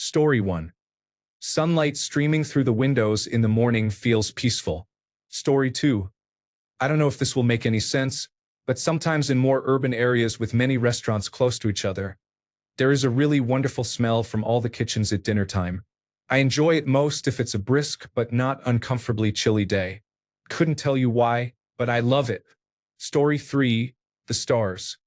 Story 1. Sunlight streaming through the windows in the morning feels peaceful. Story 2. I don't know if this will make any sense, but sometimes in more urban areas with many restaurants close to each other, there is a really wonderful smell from all the kitchens at dinner time. I enjoy it most if it's a brisk but not uncomfortably chilly day. Couldn't tell you why, but I love it. Story 3. The stars.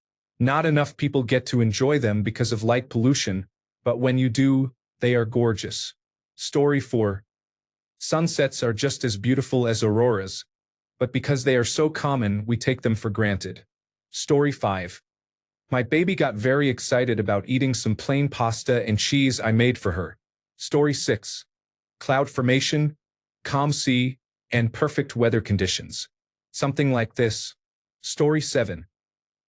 Not enough people get to enjoy them because of light pollution, but when you do, they are gorgeous. Story 4. Sunsets are just as beautiful as auroras, but because they are so common, we take them for granted. Story 5. My baby got very excited about eating some plain pasta and cheese I made for her. Story 6. Cloud formation, calm sea, and perfect weather conditions. Something like this. Story 7.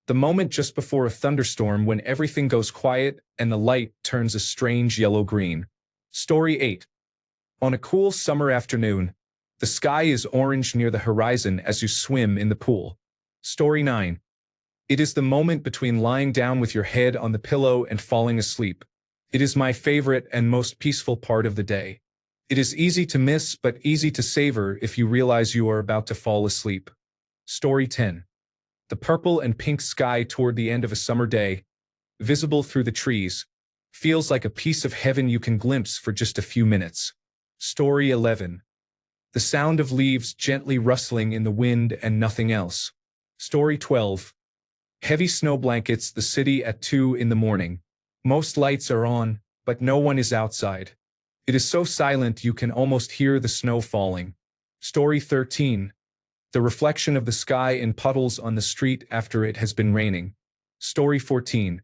The moment just before a thunderstorm when everything goes quiet and the light turns a strange yellow-green. Story 8. On a cool summer afternoon, the sky is orange near the horizon as you swim in the pool. Story 9. It is the moment between lying down with your head on the pillow and falling asleep. It is my favorite and most peaceful part of the day. It is easy to miss but easy to savor if you realize you are about to fall asleep. Story 10. The purple and pink sky toward the end of a summer day, visible through the trees, feels like a piece of heaven you can glimpse for just a few minutes. Story 11. The sound of leaves gently rustling in the wind and nothing else. Story 12. Heavy snow blankets the city at 2 in the morning. Most lights are on, but no one is outside. It is so silent you can almost hear the snow falling. Story 13. The reflection of the sky in puddles on the street after it has been raining. Story 14.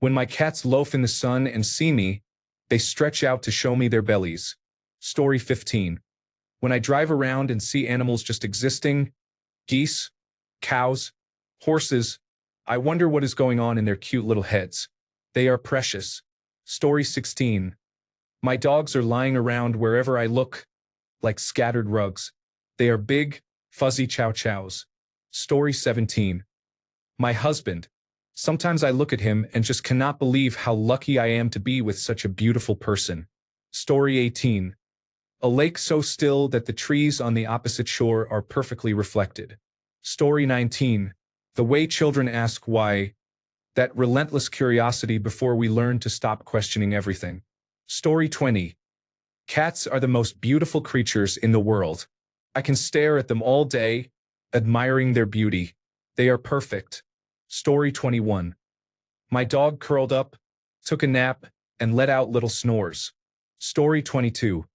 When my cats loaf in the sun and see me, they stretch out to show me their bellies. Story 15. When I drive around and see animals just existing, geese, cows, horses, I wonder what is going on in their cute little heads. They are precious. Story 16. My dogs are lying around wherever I look, like scattered rugs. They are big, fuzzy chow-chows. Story 17. My husband. Sometimes I look at him and just cannot believe how lucky I am to be with such a beautiful person. Story 18. A lake so still that the trees on the opposite shore are perfectly reflected. Story 19. The way children ask why. That relentless curiosity before we learn to stop questioning everything. Story 20. Cats are the most beautiful creatures in the world. I can stare at them all day, admiring their beauty. They are perfect. Story 21. My dog curled up, took a nap, and let out little snores. Story 22.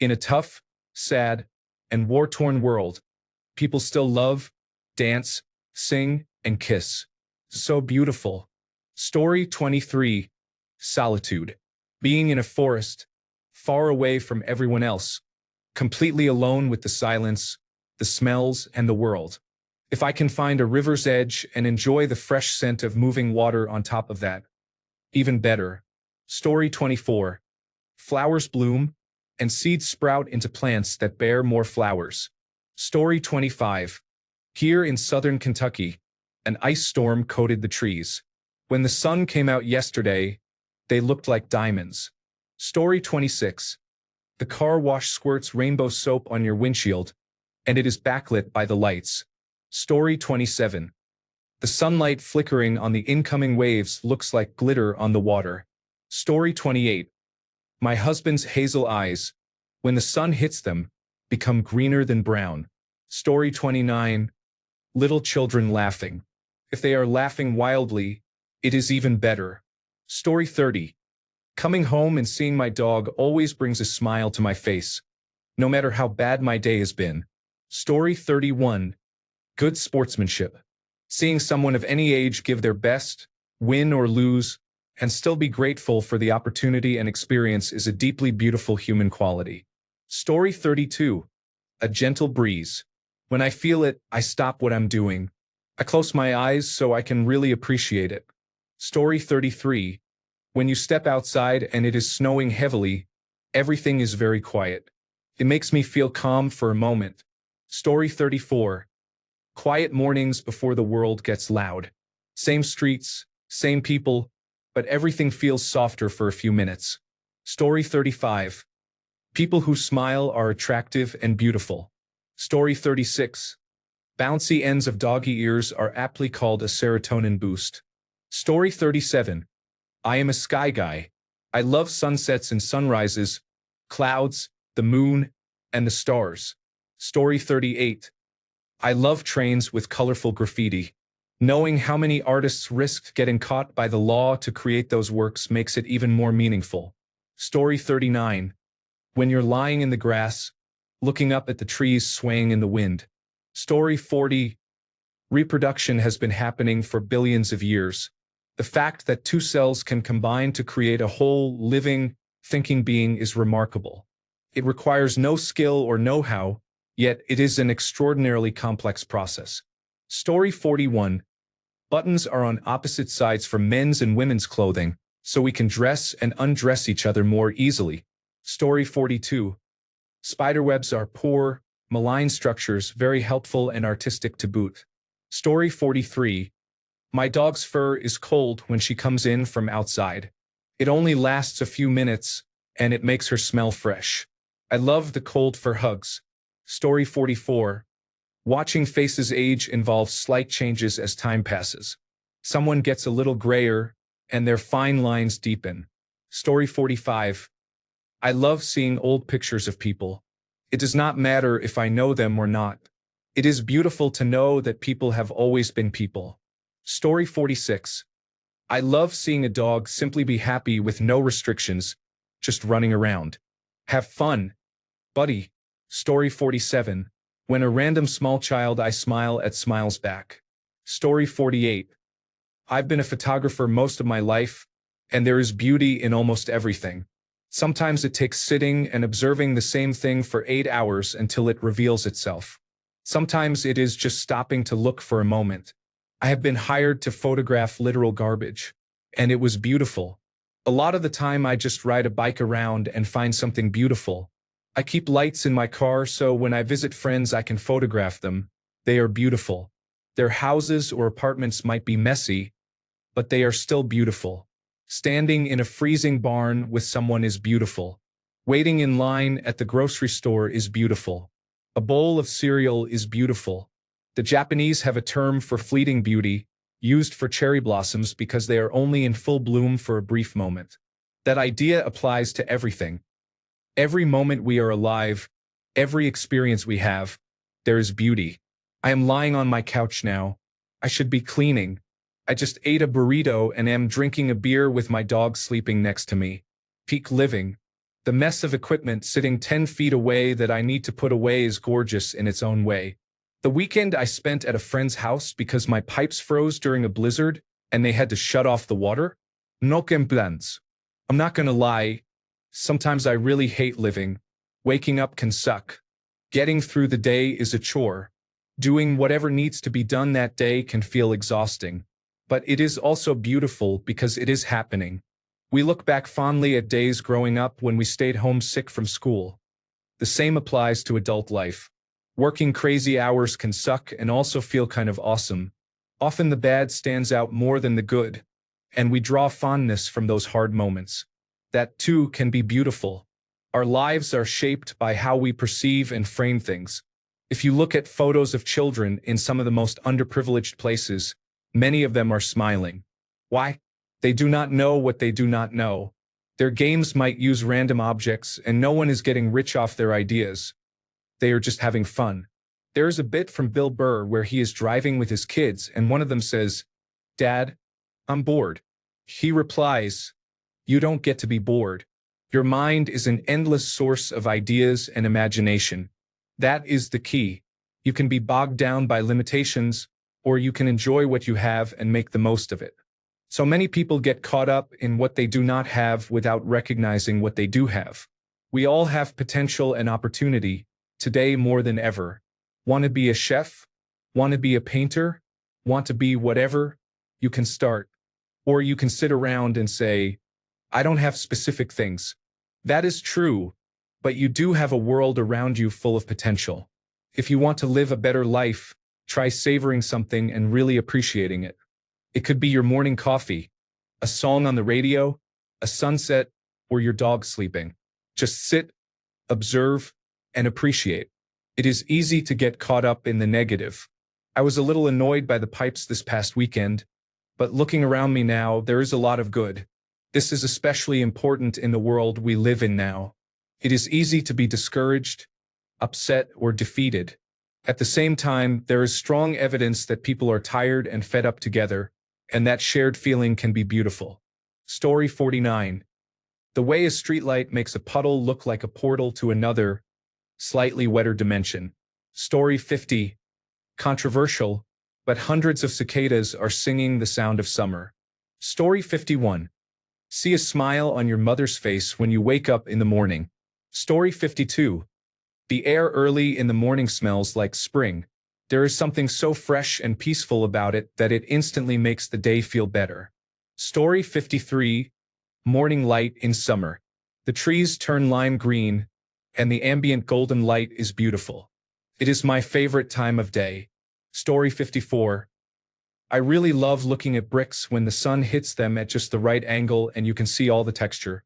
In a tough, sad, and war-torn world, people still love, dance, sing, and kiss. So beautiful. Story 23. Solitude. Being in a forest, far away from everyone else, completely alone with the silence, the smells, and the world. If I can find a river's edge and enjoy the fresh scent of moving water on top of that, even better. Story 24. Flowers bloom, and seeds sprout into plants that bear more flowers. Story 25. Here in southern Kentucky, an ice storm coated the trees. When the sun came out yesterday, they looked like diamonds. Story 26. The car wash squirts rainbow soap on your windshield, and it is backlit by the lights. Story 27. The sunlight flickering on the incoming waves looks like glitter on the water. Story 28. My husband's hazel eyes, when the sun hits them, become greener than brown. Story 29. Little children laughing. If they are laughing wildly, it is even better. Story 30. Coming home and seeing my dog always brings a smile to my face, no matter how bad my day has been. Story 31. Good sportsmanship. Seeing someone of any age give their best, win or lose, and still be grateful for the opportunity and experience is a deeply beautiful human quality. Story 32. A gentle breeze. When I feel it, I stop what I'm doing. I close my eyes so I can really appreciate it. Story 33. When you step outside and it is snowing heavily, everything is very quiet. It makes me feel calm for a moment. Story 34. Quiet mornings before the world gets loud. Same streets, same people, but everything feels softer for a few minutes. Story 35. People who smile are attractive and beautiful. Story 36. Bouncy ends of doggy ears are aptly called a serotonin boost. Story 37. I am a sky guy. I love sunsets and sunrises, clouds, the moon, and the stars. Story 38. I love trains with colorful graffiti. Knowing how many artists risked getting caught by the law to create those works makes it even more meaningful. Story 39. When you're lying in the grass, looking up at the trees swaying in the wind. Story 40. Reproduction has been happening for billions of years. The fact that two cells can combine to create a whole, living, thinking being is remarkable. It requires no skill or know-how, yet it is an extraordinarily complex process. Story 41. Buttons are on opposite sides for men's and women's clothing, so we can dress and undress each other more easily. Story 42. Spiderwebs are poor, malign structures, very helpful and artistic to boot. Story 43. My dog's fur is cold when she comes in from outside. It only lasts a few minutes, and it makes her smell fresh. I love the cold fur hugs. Story 44. Watching faces age involves slight changes as time passes. Someone gets a little grayer, and their fine lines deepen. Story 45. I love seeing old pictures of people. It does not matter if I know them or not. It is beautiful to know that people have always been people. Story 46. I love seeing a dog simply be happy with no restrictions, just running around. Have fun, buddy. Story 47. When a random small child I smile at smiles back. Story 48. I've been a photographer most of my life, and there is beauty in almost everything. Sometimes it takes sitting and observing the same thing for 8 hours until it reveals itself. Sometimes it is just stopping to look for a moment. I have been hired to photograph literal garbage, and it was beautiful. A lot of the time I just ride a bike around and find something beautiful. I keep lights in my car so when I visit friends I can photograph them. They are beautiful. Their houses or apartments might be messy, but they are still beautiful. Standing in a freezing barn with someone is beautiful. Waiting in line at the grocery store is beautiful. A bowl of cereal is beautiful. The Japanese have a term for fleeting beauty, used for cherry blossoms because they are only in full bloom for a brief moment. That idea applies to everything. Every moment we are alive, every experience we have, there is beauty. I am lying on my couch now. I should be cleaning. I just ate a burrito and am drinking a beer with my dog sleeping next to me. Peak living. The mess of equipment sitting 10 feet away that I need to put away is gorgeous in its own way. The weekend I spent at a friend's house because my pipes froze during a blizzard and they had to shut off the water? No complaints. I'm not gonna lie. Sometimes I really hate living. Waking up can suck. Getting through the day is a chore. Doing whatever needs to be done that day can feel exhausting. But it is also beautiful because it is happening. We look back fondly at days growing up when we stayed home sick from school. The same applies to adult life. Working crazy hours can suck and also feel kind of awesome. Often the bad stands out more than the good, and we draw fondness from those hard moments. That too can be beautiful. Our lives are shaped by how we perceive and frame things. If you look at photos of children in some of the most underprivileged places, many of them are smiling. Why? They do not know what they do not know. Their games might use random objects and no one is getting rich off their ideas. They are just having fun. There is a bit from Bill Burr where he is driving with his kids and one of them says, "Dad, I'm bored." He replies, "You don't get to be bored. Your mind is an endless source of ideas and imagination. That is the key. You can be bogged down by limitations, or you can enjoy what you have and make the most of it." So many people get caught up in what they do not have without recognizing what they do have. We all have potential and opportunity, today more than ever. Want to be a chef? Want to be a painter? Want to be whatever? You can start. Or you can sit around and say, "I don't have specific things." That is true, but you do have a world around you full of potential. If you want to live a better life, try savoring something and really appreciating it. It could be your morning coffee, a song on the radio, a sunset, or your dog sleeping. Just sit, observe, and appreciate. It is easy to get caught up in the negative. I was a little annoyed by the pipes this past weekend, but looking around me now, there is a lot of good. This is especially important in the world we live in now. It is easy to be discouraged, upset, or defeated. At the same time, there is strong evidence that people are tired and fed up together, and that shared feeling can be beautiful. Story 49. The way a streetlight makes a puddle look like a portal to another, slightly wetter dimension. Story 50. Controversial, but hundreds of cicadas are singing the sound of summer. Story 51. See a smile on your mother's face when you wake up in the morning. Story 52. The air early in the morning smells like spring. There is something so fresh and peaceful about it that it instantly makes the day feel better. Story 53. Morning light in summer. The trees turn lime green, and the ambient golden light is beautiful. It is my favorite time of day. Story 54. I really love looking at bricks when the sun hits them at just the right angle and you can see all the texture.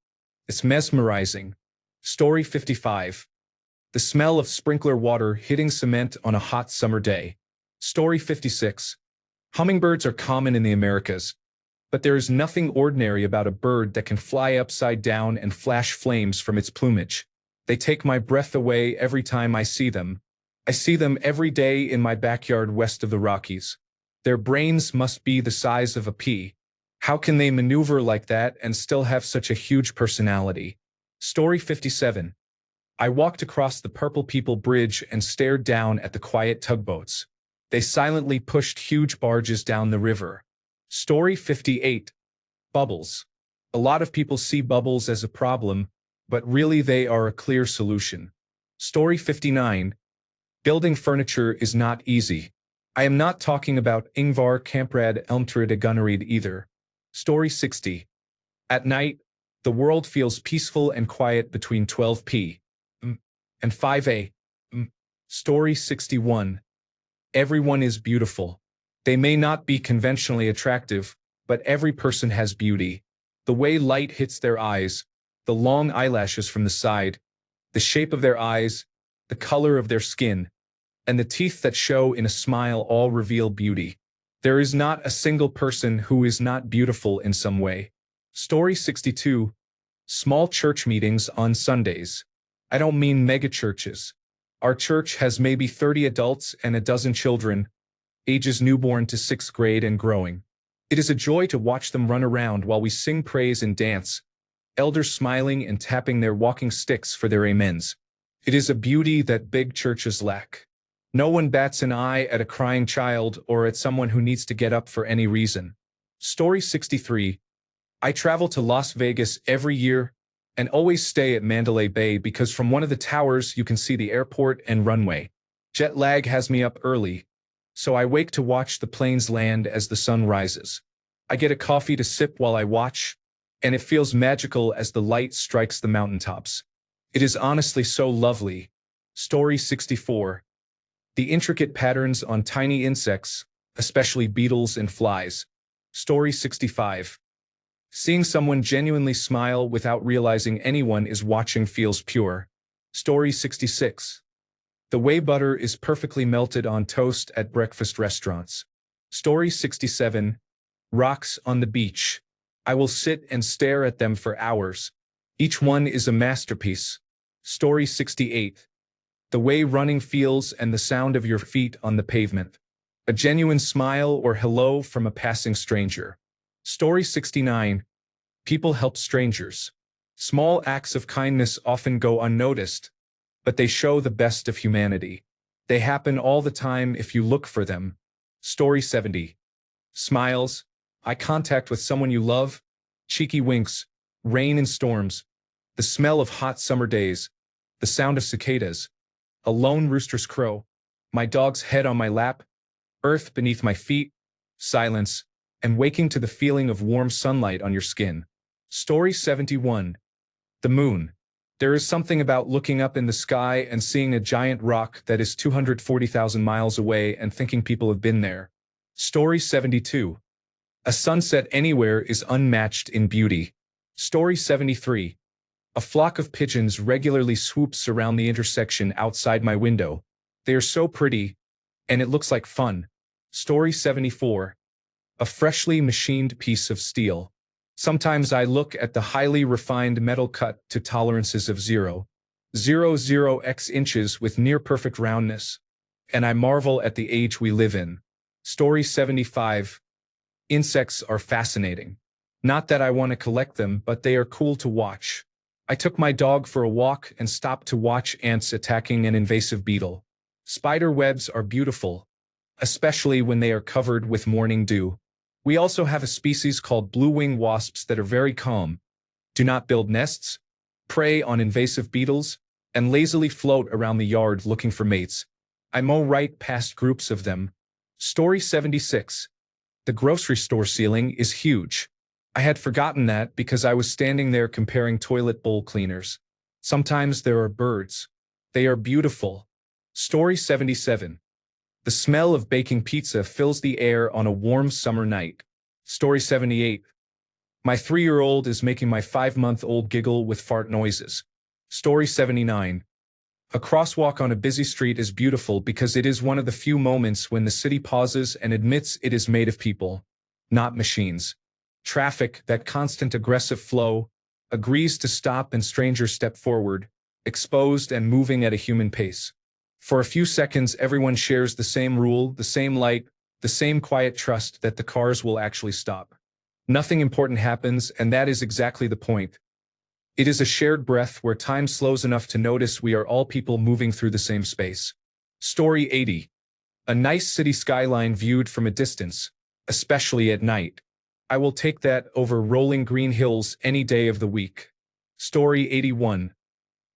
It's mesmerizing. Story 55. The smell of sprinkler water hitting cement on a hot summer day. Story 56. Hummingbirds are common in the Americas, but there is nothing ordinary about a bird that can fly upside down and flash flames from its plumage. They take my breath away every time I see them. I see them every day in my backyard west of the Rockies. Their brains must be the size of a pea. How can they maneuver like that and still have such a huge personality? Story 57. I walked across the Purple People Bridge and stared down at the quiet tugboats. They silently pushed huge barges down the river. Story 58. Bubbles. A lot of people see bubbles as a problem, but really they are a clear solution. Story 59. Building furniture is not easy. I am not talking about Ingvar Kamprad Elmtrid Gunnarid either. Story 60. At night, the world feels peaceful and quiet between 12 p.m. and 5 a.m. Story 61. Everyone is beautiful. They may not be conventionally attractive, but every person has beauty. The way light hits their eyes, the long eyelashes from the side, the shape of their eyes, the color of their skin, and the teeth that show in a smile all reveal beauty. There is not a single person who is not beautiful in some way. Story 62. Small church meetings on Sundays. I don't mean megachurches. Our church has maybe 30 adults and a dozen children, ages newborn to 6th grade and growing. It is a joy to watch them run around while we sing praise and dance, elders smiling and tapping their walking sticks for their amens. It is a beauty that big churches lack. No one bats an eye at a crying child or at someone who needs to get up for any reason. Story 63. I travel to Las Vegas every year and always stay at Mandalay Bay because from one of the towers you can see the airport and runway. Jet lag has me up early, so I wake to watch the planes land as the sun rises. I get a coffee to sip while I watch, and it feels magical as the light strikes the mountaintops. It is honestly so lovely. Story 64. The intricate patterns on tiny insects, especially beetles and flies. Story 65. Seeing someone genuinely smile without realizing anyone is watching feels pure. Story 66. The way butter is perfectly melted on toast at breakfast restaurants. Story 67. Rocks on the beach. I will sit and stare at them for hours. Each one is a masterpiece. Story 68. The way running feels and the sound of your feet on the pavement. A genuine smile or hello from a passing stranger. Story 69. People help strangers. Small acts of kindness often go unnoticed, but they show the best of humanity. They happen all the time if you look for them. Story 70. Smiles, eye contact with someone you love, cheeky winks, rain and storms, the smell of hot summer days, the sound of cicadas, a lone rooster's crow, my dog's head on my lap, earth beneath my feet, silence, and waking to the feeling of warm sunlight on your skin. Story 71. The moon. There is something about looking up in the sky and seeing a giant rock that is 240,000 miles away and thinking people have been there. Story 72. A sunset anywhere is unmatched in beauty. Story 73. A flock of pigeons regularly swoops around the intersection outside my window. They are so pretty, and it looks like fun. Story 74. A freshly machined piece of steel. Sometimes I look at the highly refined metal cut to tolerances of 0.00x inches with near-perfect roundness, and I marvel at the age we live in. Story 75. Insects are fascinating. Not that I want to collect them, but they are cool to watch. I took my dog for a walk and stopped to watch ants attacking an invasive beetle. Spider webs are beautiful, especially when they are covered with morning dew. We also have a species called blue-wing wasps that are very calm, do not build nests, prey on invasive beetles, and lazily float around the yard looking for mates. I mow right past groups of them. Story 76. The grocery store ceiling is huge. I had forgotten that because I was standing there comparing toilet bowl cleaners. Sometimes there are birds. They are beautiful. Story 77. The smell of baking pizza fills the air on a warm summer night. Story 78. My 3-year-old is making my 5-month-old giggle with fart noises. Story 79. A crosswalk on a busy street is beautiful because it is one of the few moments when the city pauses and admits it is made of people, not machines. Traffic, that constant aggressive flow, agrees to stop and strangers step forward, exposed and moving at a human pace. For a few seconds, everyone shares the same rule, the same light, the same quiet trust that the cars will actually stop. Nothing important happens, and that is exactly the point. It is a shared breath where time slows enough to notice we are all people moving through the same space. Story 80. A nice city skyline viewed from a distance, especially at night. I will take that over rolling green hills any day of the week. Story 81.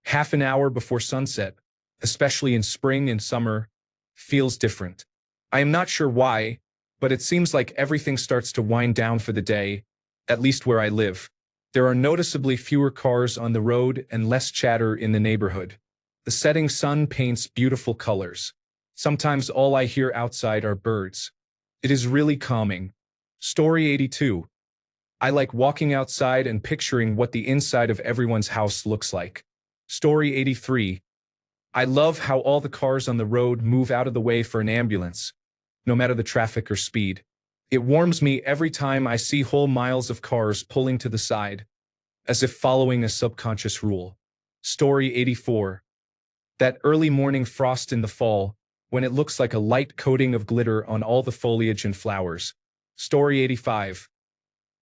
Half an hour before sunset, especially in spring and summer, feels different. I am not sure why, but it seems like everything starts to wind down for the day, at least where I live. There are noticeably fewer cars on the road and less chatter in the neighborhood. The setting sun paints beautiful colors. Sometimes all I hear outside are birds. It is really calming. Story 82. I like walking outside and picturing what the inside of everyone's house looks like. Story 83. I love how all the cars on the road move out of the way for an ambulance, no matter the traffic or speed. It warms me every time I see whole miles of cars pulling to the side, as if following a subconscious rule. Story 84. That early morning frost in the fall, when it looks like a light coating of glitter on all the foliage and flowers. Story 85.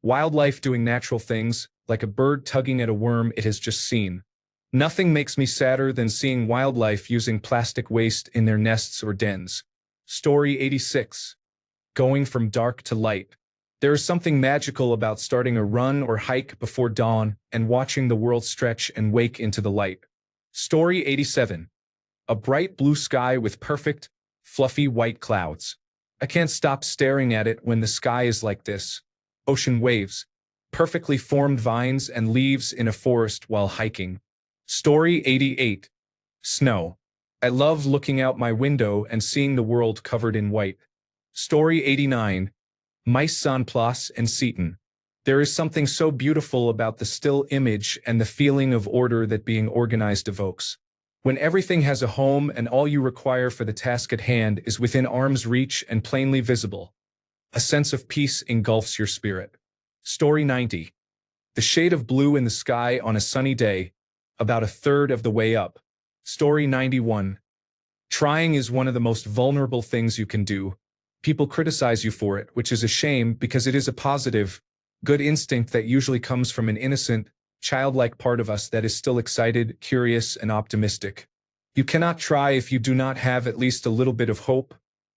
Wildlife doing natural things, like a bird tugging at a worm it has just seen. Nothing makes me sadder than seeing wildlife using plastic waste in their nests or dens. Story 86. Going from dark to light. There is something magical about starting a run or hike before dawn and watching the world stretch and wake into the light. Story 87. A bright blue sky with perfect, fluffy white clouds. I can't stop staring at it when the sky is like this. Ocean waves, perfectly formed vines and leaves in a forest while hiking. Story 88. Snow. I love looking out my window and seeing the world covered in white. Story 89. Mice sans place and Seton. There is something so beautiful about the still image and the feeling of order that being organized evokes. When everything has a home and all you require for the task at hand is within arm's reach and plainly visible, a sense of peace engulfs your spirit. Story 90. The shade of blue in the sky on a sunny day, about a third of the way up. Story 91. Trying is one of the most vulnerable things you can do. People criticize you for it, which is a shame because it is a positive, good instinct that usually comes from an innocent, childlike part of us that is still excited, curious, and optimistic. You cannot try if you do not have at least a little bit of hope,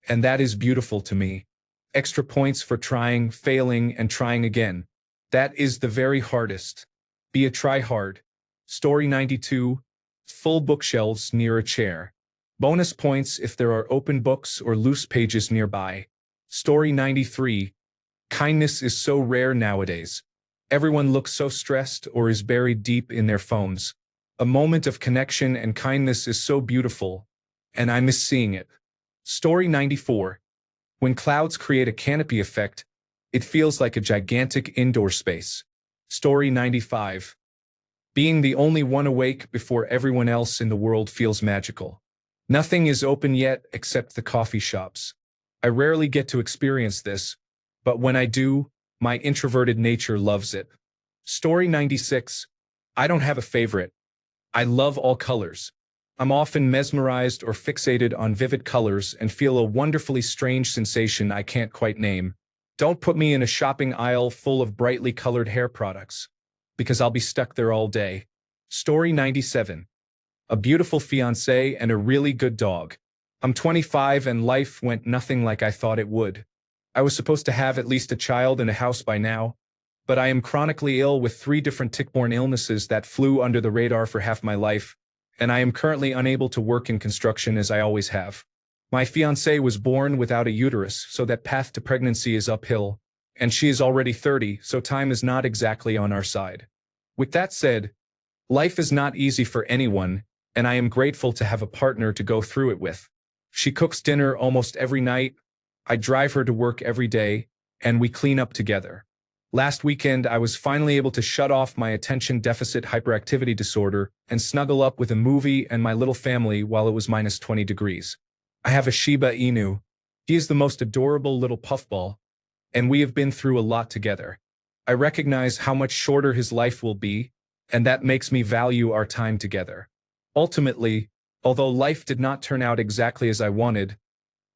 and that is beautiful to me. Extra points for trying, failing, and trying again. That is the very hardest. Be a try-hard. Story 92. Full bookshelves near a chair. Bonus points if there are open books or loose pages nearby. Story 93. Kindness is so rare nowadays. Everyone looks so stressed or is buried deep in their phones. A moment of connection and kindness is so beautiful, and I miss seeing it. Story 94. When clouds create a canopy effect, it feels like a gigantic indoor space. Story 95. Being the only one awake before everyone else in the world feels magical. Nothing is open yet except the coffee shops. I rarely get to experience this, but when I do, my introverted nature loves it. Story 96. I don't have a favorite. I love all colors. I'm often mesmerized or fixated on vivid colors and feel a wonderfully strange sensation I can't quite name. Don't put me in a shopping aisle full of brightly colored hair products, because I'll be stuck there all day. Story 97. A beautiful fiancé and a really good dog. I'm 25 and life went nothing like I thought it would. I was supposed to have at least a child and a house by now, but I am chronically ill with 3 different tick-borne illnesses that flew under the radar for half my life, and I am currently unable to work in construction as I always have. My fiancée was born without a uterus, so that path to pregnancy is uphill, and she is already 30, so time is not exactly on our side. With that said, life is not easy for anyone, and I am grateful to have a partner to go through it with. She cooks dinner almost every night, I drive her to work every day, and we clean up together. Last weekend, I was finally able to shut off my attention deficit hyperactivity disorder and snuggle up with a movie and my little family while it was minus 20 degrees. I have a Shiba Inu. He is the most adorable little puffball, and we have been through a lot together. I recognize how much shorter his life will be, and that makes me value our time together. Ultimately, although life did not turn out exactly as I wanted,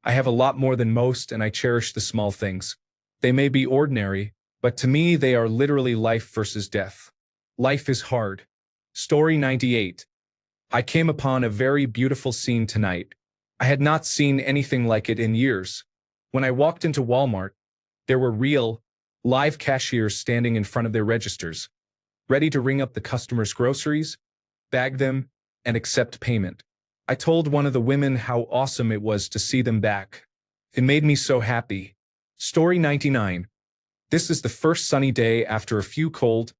I have a lot more than most and I cherish the small things. They may be ordinary, but to me they are literally life versus death. Life is hard. Story 98. I came upon a very beautiful scene tonight. I had not seen anything like it in years. When I walked into Walmart, there were real, live cashiers standing in front of their registers, ready to ring up the customers' groceries, bag them, and accept payment. I told one of the women how awesome it was to see them back. It made me so happy. Story 99. This is the first sunny day after a few cold,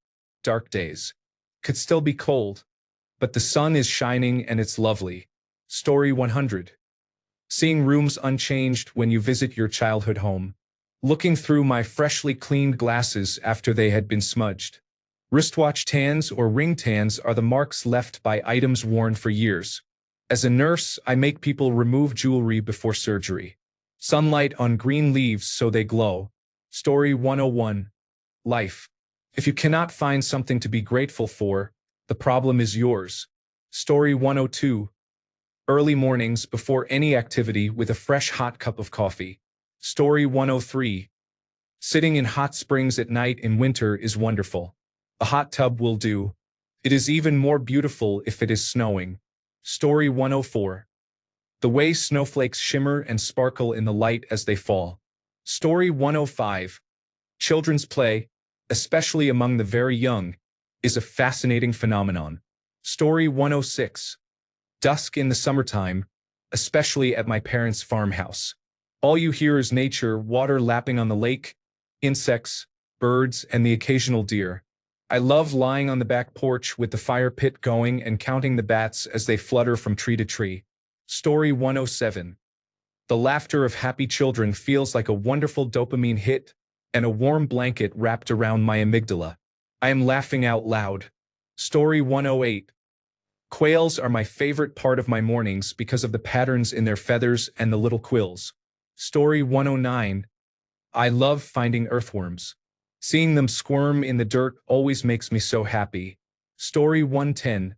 dark days. Could still be cold, but the sun is shining and it's lovely. Story 100. Seeing rooms unchanged when you visit your childhood home. Looking through my freshly cleaned glasses after they had been smudged. Wristwatch tans or ring tans are the marks left by items worn for years. As a nurse, I make people remove jewelry before surgery. Sunlight on green leaves so they glow. Story 101. Life. If you cannot find something to be grateful for, the problem is yours. Story 102. Early mornings before any activity with a fresh hot cup of coffee. Story 103. Sitting in hot springs at night in winter is wonderful. A hot tub will do. It is even more beautiful if it is snowing. Story 104. The way snowflakes shimmer and sparkle in the light as they fall. Story 105. Children's play, especially among the very young, is a fascinating phenomenon. Story 106. Dusk in the summertime, especially at my parents' farmhouse. All you hear is nature, water lapping on the lake, insects, birds, and the occasional deer. I love lying on the back porch with the fire pit going and counting the bats as they flutter from tree to tree. Story 107. The laughter of happy children feels like a wonderful dopamine hit and a warm blanket wrapped around my amygdala. I am laughing out loud. Story 108. Quails are my favorite part of my mornings because of the patterns in their feathers and the little quills. Story 109. I love finding earthworms. Seeing them squirm in the dirt always makes me so happy. Story 110.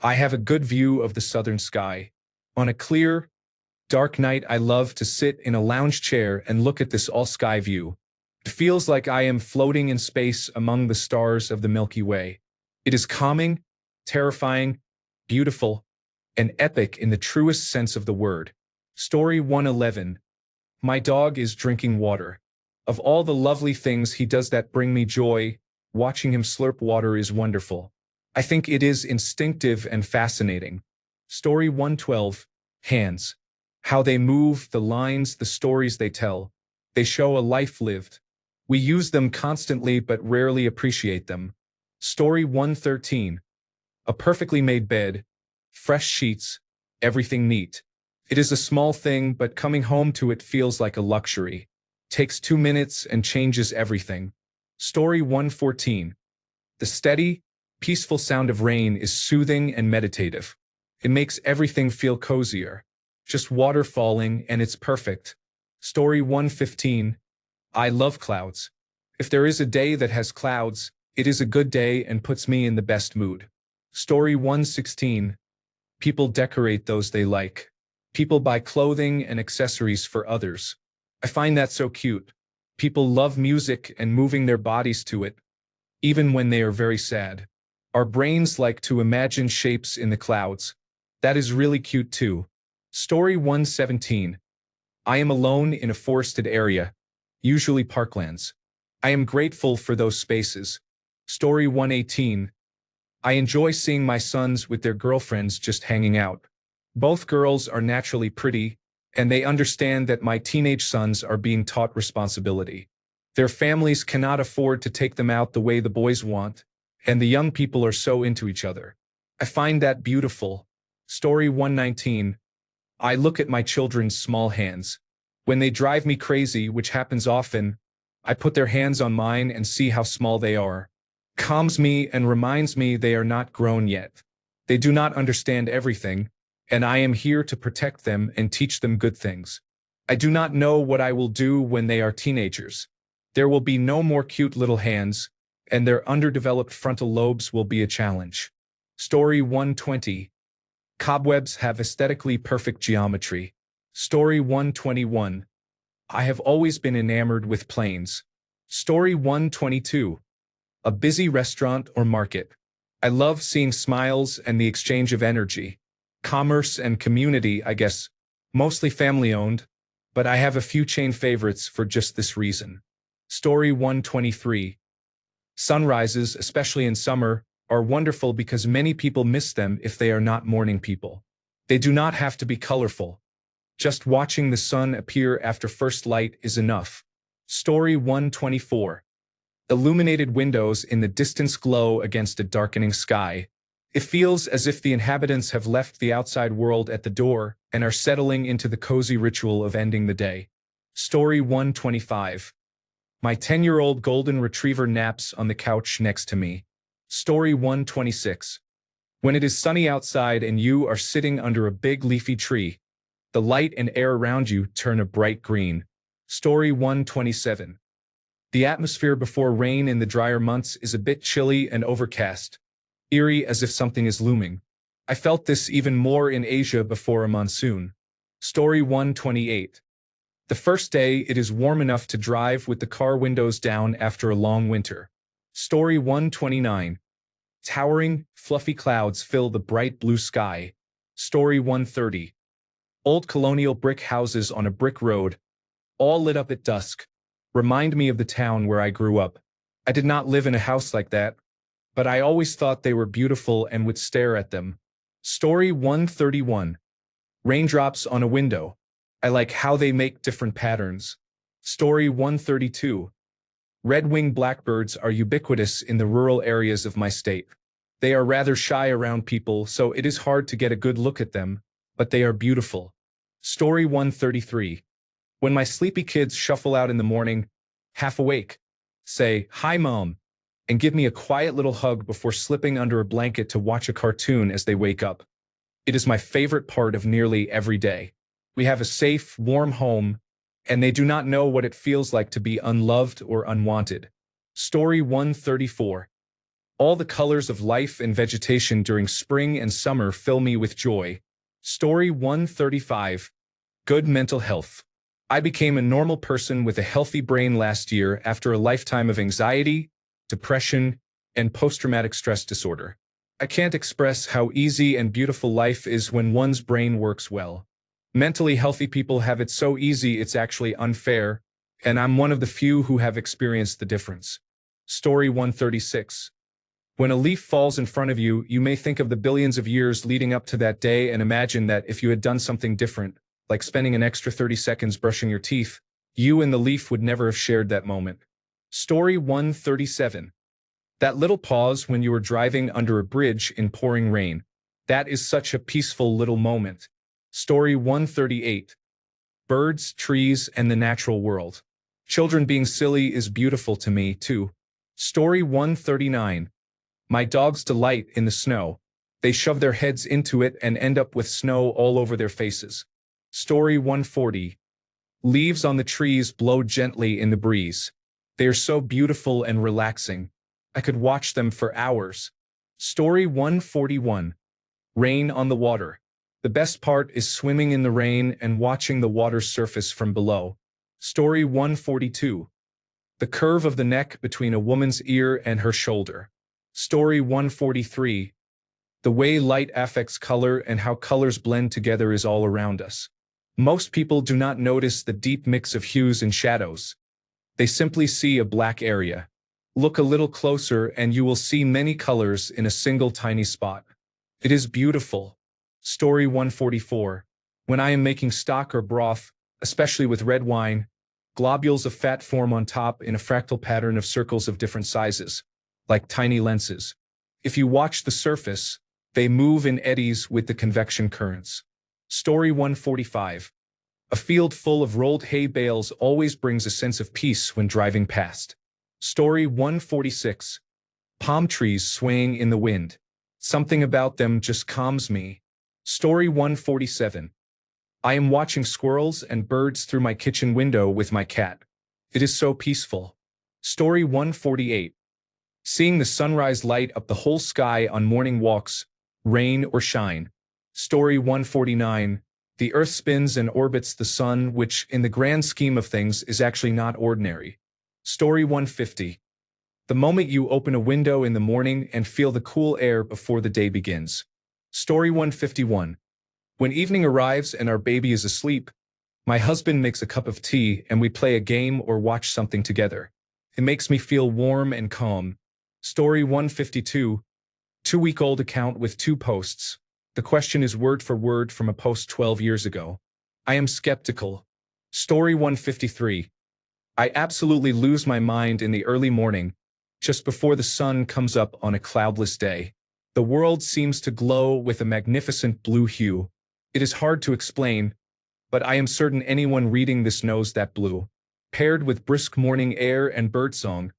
I have a good view of the southern sky. On a clear, dark night, I love to sit in a lounge chair and look at this all-sky view. It feels like I am floating in space among the stars of the Milky Way. It is calming, terrifying, beautiful, and epic in the truest sense of the word. Story 111. My dog is drinking water. Of all the lovely things he does that bring me joy, watching him slurp water is wonderful. I think it is instinctive and fascinating. Story 112. Hands. How they move, the lines, the stories they tell. They show a life lived. We use them constantly but rarely appreciate them. Story 113. A perfectly made bed, fresh sheets, everything neat. It is a small thing, but coming home to it feels like a luxury. Takes 2 minutes and changes everything. Story 114. The steady, Peaceful sound of rain is soothing and meditative. It makes everything feel cozier. Just water falling and it's perfect. Story 115. I love clouds. If there is a day that has clouds, it is a good day and puts me in the best mood. Story 116. People decorate those they like. People buy clothing and accessories for others. I find that so cute. People love music and moving their bodies to it, even when they are very sad. Our brains like to imagine shapes in the clouds. That is really cute too. Story 117. I am alone in a forested area, usually parklands. I am grateful for those spaces. Story 118. I enjoy seeing my sons with their girlfriends just hanging out. Both girls are naturally pretty, and they understand that my teenage sons are being taught responsibility. Their families cannot afford to take them out the way the boys want, and the young people are so into each other. I find that beautiful. Story 119. I look at my children's small hands. When they drive me crazy, which happens often, I put their hands on mine and see how small they are. Calms me and reminds me they are not grown yet. They do not understand everything, and I am here to protect them and teach them good things. I do not know what I will do when they are teenagers. There will be no more cute little hands, and their underdeveloped frontal lobes will be a challenge. Story 120. Cobwebs have aesthetically perfect geometry. Story 121. I have always been enamored with planes. Story 122. A busy restaurant or market. I love seeing smiles and the exchange of energy. Commerce and community, I guess. Mostly family-owned, but I have a few chain favorites for just this reason. Story 123. Sunrises, especially in summer, are wonderful because many people miss them if they are not morning people. They do not have to be colorful. Just watching the sun appear after first light is enough. Story 124. Illuminated windows in the distance glow against a darkening sky. It feels as if the inhabitants have left the outside world at the door and are settling into the cozy ritual of ending the day. Story 125. My 10-year-old golden retriever naps on the couch next to me. Story 126. When it is sunny outside and you are sitting under a big leafy tree, the light and air around you turn a bright green. Story 127. The atmosphere before rain in the drier months is a bit chilly and overcast, eerie as if something is looming. I felt this even more in Asia before a monsoon. Story 128. The first day it is warm enough to drive with the car windows down after a long winter. Story 129. Towering, fluffy clouds fill the bright blue sky. Story 130. Old colonial brick houses on a brick road, all lit up at dusk, remind me of the town where I grew up. I did not live in a house like that, but I always thought they were beautiful and would stare at them. Story 131. Raindrops on a window. I like how they make different patterns. Story 132. Red-winged blackbirds are ubiquitous in the rural areas of my state. They are rather shy around people, so it is hard to get a good look at them, but they are beautiful. Story 133. When my sleepy kids shuffle out in the morning, half awake, say, "Hi, Mom," and give me a quiet little hug before slipping under a blanket to watch a cartoon as they wake up. It is my favorite part of nearly every day. We have a safe, warm home, and they do not know what it feels like to be unloved or unwanted. Story 134. All the colors of life and vegetation during spring and summer fill me with joy. Story 135. Good mental health. I became a normal person with a healthy brain last year after a lifetime of anxiety, depression, and post-traumatic stress disorder. I can't express how easy and beautiful life is when one's brain works well. Mentally healthy people have it so easy it's actually unfair, and I'm one of the few who have experienced the difference. Story 136. When a leaf falls in front of you, you may think of the billions of years leading up to that day and imagine that if you had done something different, like spending an extra 30 seconds brushing your teeth, you and the leaf would never have shared that moment. Story 137. That little pause when you were driving under a bridge in pouring rain. That is such a peaceful little moment. Story 138. Birds, trees, and the natural world. Children being silly is beautiful to me, too. Story 139. My dogs delight in the snow. They shove their heads into it and end up with snow all over their faces. Story 140. Leaves on the trees blow gently in the breeze. They are so beautiful and relaxing. I could watch them for hours. Story 141. Rain on the water. The best part is swimming in the rain and watching the water surface from below. Story 142. The curve of the neck between a woman's ear and her shoulder. Story 143. The way light affects color and how colors blend together is all around us. Most people do not notice the deep mix of hues and shadows. They simply see a black area. Look a little closer and you will see many colors in a single tiny spot. It is beautiful. Story 144. When I am making stock or broth, especially with red wine, globules of fat form on top in a fractal pattern of circles of different sizes, like tiny lenses. If you watch the surface, they move in eddies with the convection currents. Story 145. A field full of rolled hay bales always brings a sense of peace when driving past. Story 146. Palm trees swaying in the wind. Something about them just calms me. Story 147. I am watching squirrels and birds through my kitchen window with my cat. It is so peaceful. Story 148. Seeing the sunrise light up the whole sky on morning walks, rain or shine. Story 149. The Earth spins and orbits the sun, which, in the grand scheme of things, is actually not ordinary. Story 150. The moment you open a window in the morning and feel the cool air before the day begins. Story 151. When evening arrives and our baby is asleep, my husband makes a cup of tea and we play a game or watch something together. It makes me feel warm and calm. Story 152. 2-week-old account with 2 posts. The question is word for word from a post 12 years ago. I am skeptical. Story 153. I absolutely lose my mind in the early morning, just before the sun comes up on a cloudless day. The world seems to glow with a magnificent blue hue. It is hard to explain, but I am certain anyone reading this knows that blue. Paired with brisk morning air and birdsong,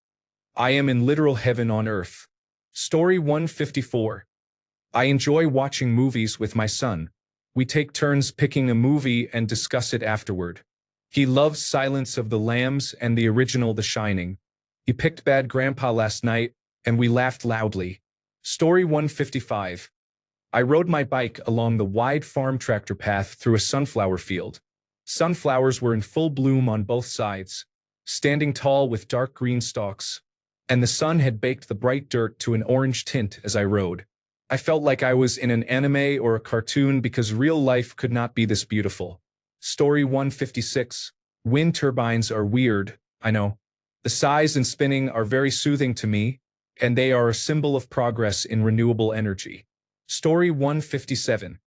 I am in literal heaven on earth. Story 154. I enjoy watching movies with my son. We take turns picking a movie and discuss it afterward. He loves Silence of the Lambs and the original The Shining. He picked Bad Grandpa last night, and we laughed loudly. Story 155. I rode my bike along the wide farm tractor path through a sunflower field. Sunflowers were in full bloom on both sides, standing tall with dark green stalks, and the sun had baked the bright dirt to an orange tint as I rode. I felt like I was in an anime or a cartoon because real life could not be this beautiful. Story 156. Wind turbines are weird, I know. The size and spinning are very soothing to me, and they are a symbol of progress in renewable energy. Story 157.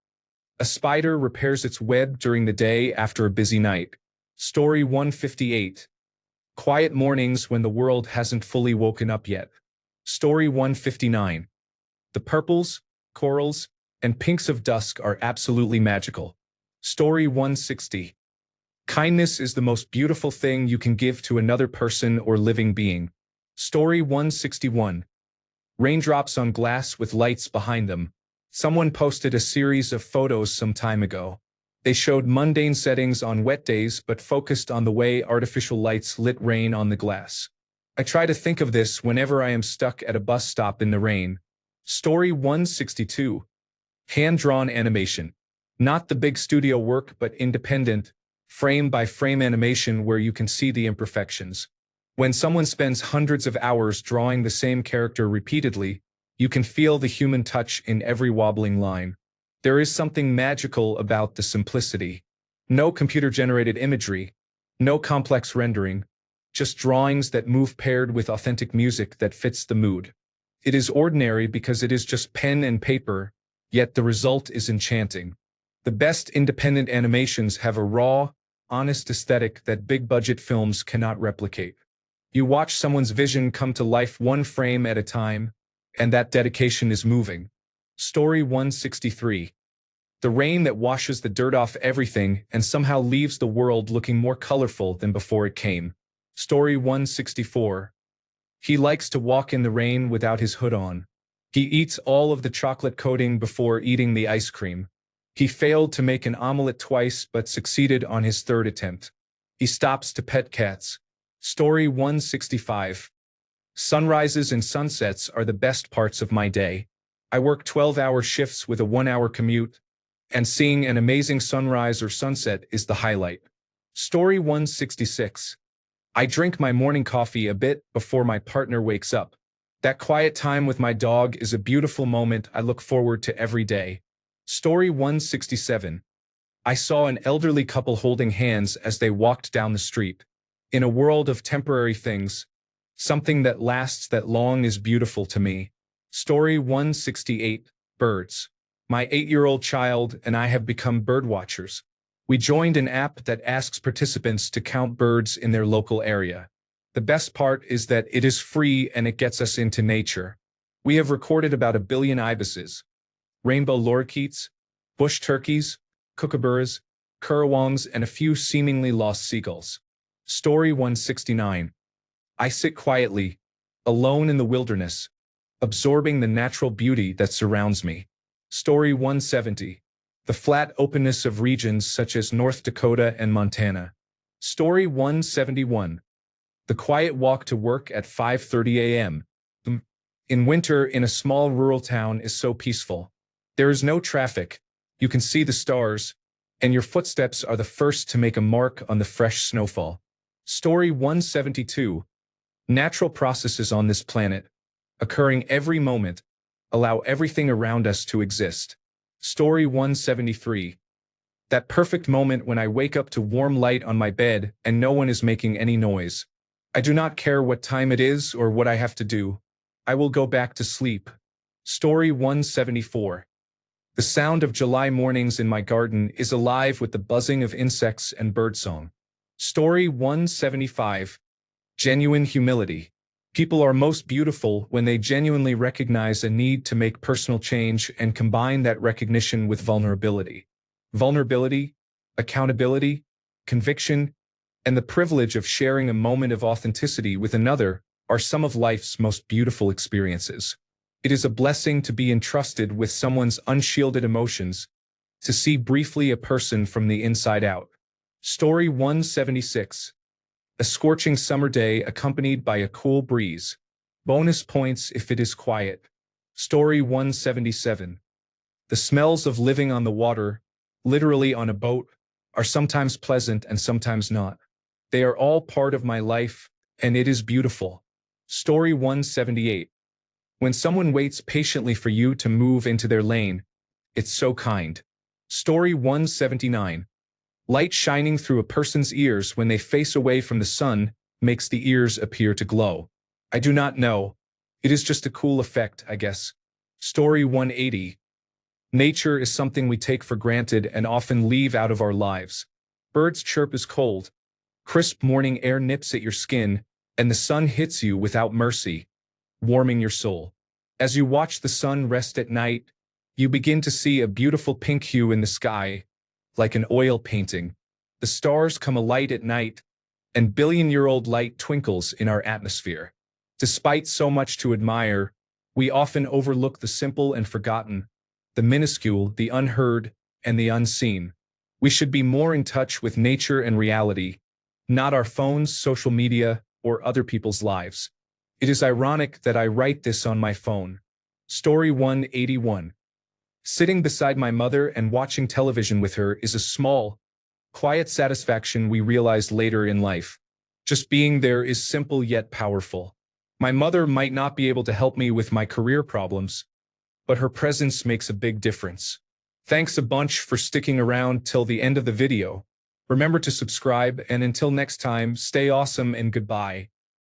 A spider repairs its web during the day after a busy night. Story 158. Quiet mornings when the world hasn't fully woken up yet. Story 159. The purples, corals, and pinks of dusk are absolutely magical. Story 160. Kindness is the most beautiful thing you can give to another person or living being. Story 161. Raindrops on glass with lights behind them. Someone posted a series of photos some time ago. They showed mundane settings on wet days but focused on the way artificial lights lit rain on the glass. I try to think of this whenever I am stuck at a bus stop in the rain. Story 162. Hand-drawn animation. Not the big studio work but independent, frame-by-frame animation where you can see the imperfections. When someone spends hundreds of hours drawing the same character repeatedly, you can feel the human touch in every wobbling line. There is something magical about the simplicity. No computer-generated imagery, no complex rendering, just drawings that move paired with authentic music that fits the mood. It is ordinary because it is just pen and paper, yet the result is enchanting. The best independent animations have a raw, honest aesthetic that big-budget films cannot replicate. You watch someone's vision come to life one frame at a time, and that dedication is moving. Story 163. The rain that washes the dirt off everything and somehow leaves the world looking more colorful than before it came. Story 164. He likes to walk in the rain without his hood on. He eats all of the chocolate coating before eating the ice cream. He failed to make an omelet twice but succeeded on his third attempt. He stops to pet cats. Story 165. Sunrises and sunsets are the best parts of my day. I work 12-hour shifts with a 1-hour commute, and seeing an amazing sunrise or sunset is the highlight. Story 166. I drink my morning coffee a bit before my partner wakes up. That quiet time with my dog is a beautiful moment I look forward to every day. Story 167. I saw an elderly couple holding hands as they walked down the street. In a world of temporary things, something that lasts that long is beautiful to me. Story 168. Birds. My 8-year-old child and I have become bird watchers. We joined an app that asks participants to count birds in their local area. The best part is that it is free and it gets us into nature. We have recorded about 1 billion ibises, rainbow lorikeets, bush turkeys, kookaburras, currawongs, and a few seemingly lost seagulls. Story 169. I sit quietly, alone in the wilderness, absorbing the natural beauty that surrounds me. Story 170. The flat openness of regions such as North Dakota and Montana. Story 171. The quiet walk to work at 5:30 a.m. In winter, in a small rural town is so peaceful. There is no traffic, you can see the stars, and your footsteps are the first to make a mark on the fresh snowfall. Story 172. Natural processes on this planet, occurring every moment, allow everything around us to exist. Story 173. That perfect moment when I wake up to warm light on my bed and no one is making any noise. I do not care what time it is or what I have to do. I will go back to sleep. Story 174. The sound of July mornings in my garden is alive with the buzzing of insects and birdsong. Story 175. Genuine humility. People are most beautiful when they genuinely recognize a need to make personal change and combine that recognition with vulnerability. Vulnerability, accountability, conviction, and the privilege of sharing a moment of authenticity with another are some of life's most beautiful experiences. It is a blessing to be entrusted with someone's unshielded emotions, to see briefly a person from the inside out. Story 176. A scorching summer day accompanied by a cool breeze. Bonus points if it is quiet. Story 177. The smells of living on the water, literally on a boat, are sometimes pleasant and sometimes not. They are all part of my life, and it is beautiful. Story 178. When someone waits patiently for you to move into their lane, it's so kind. Story 179. Light shining through a person's ears when they face away from the sun makes the ears appear to glow. I do not know. It is just a cool effect, I guess. Story 180. Nature is something we take for granted and often leave out of our lives. Birds chirp as cold. Crisp morning air nips at your skin, and the sun hits you without mercy, warming your soul. As you watch the sun rest at night, you begin to see a beautiful pink hue in the sky, like an oil painting. The stars come alight at night, and billion-year-old light twinkles in our atmosphere. Despite so much to admire, we often overlook the simple and forgotten, the minuscule, the unheard, and the unseen. We should be more in touch with nature and reality, not our phones, social media, or other people's lives. It is ironic that I write this on my phone. Story 181. Sitting beside my mother and watching television with her is a small, quiet satisfaction we realize later in life. Just being there is simple yet powerful. My mother might not be able to help me with my career problems, but her presence makes a big difference. Thanks a bunch for sticking around till the end of the video. Remember to subscribe, and until next time, stay awesome and goodbye.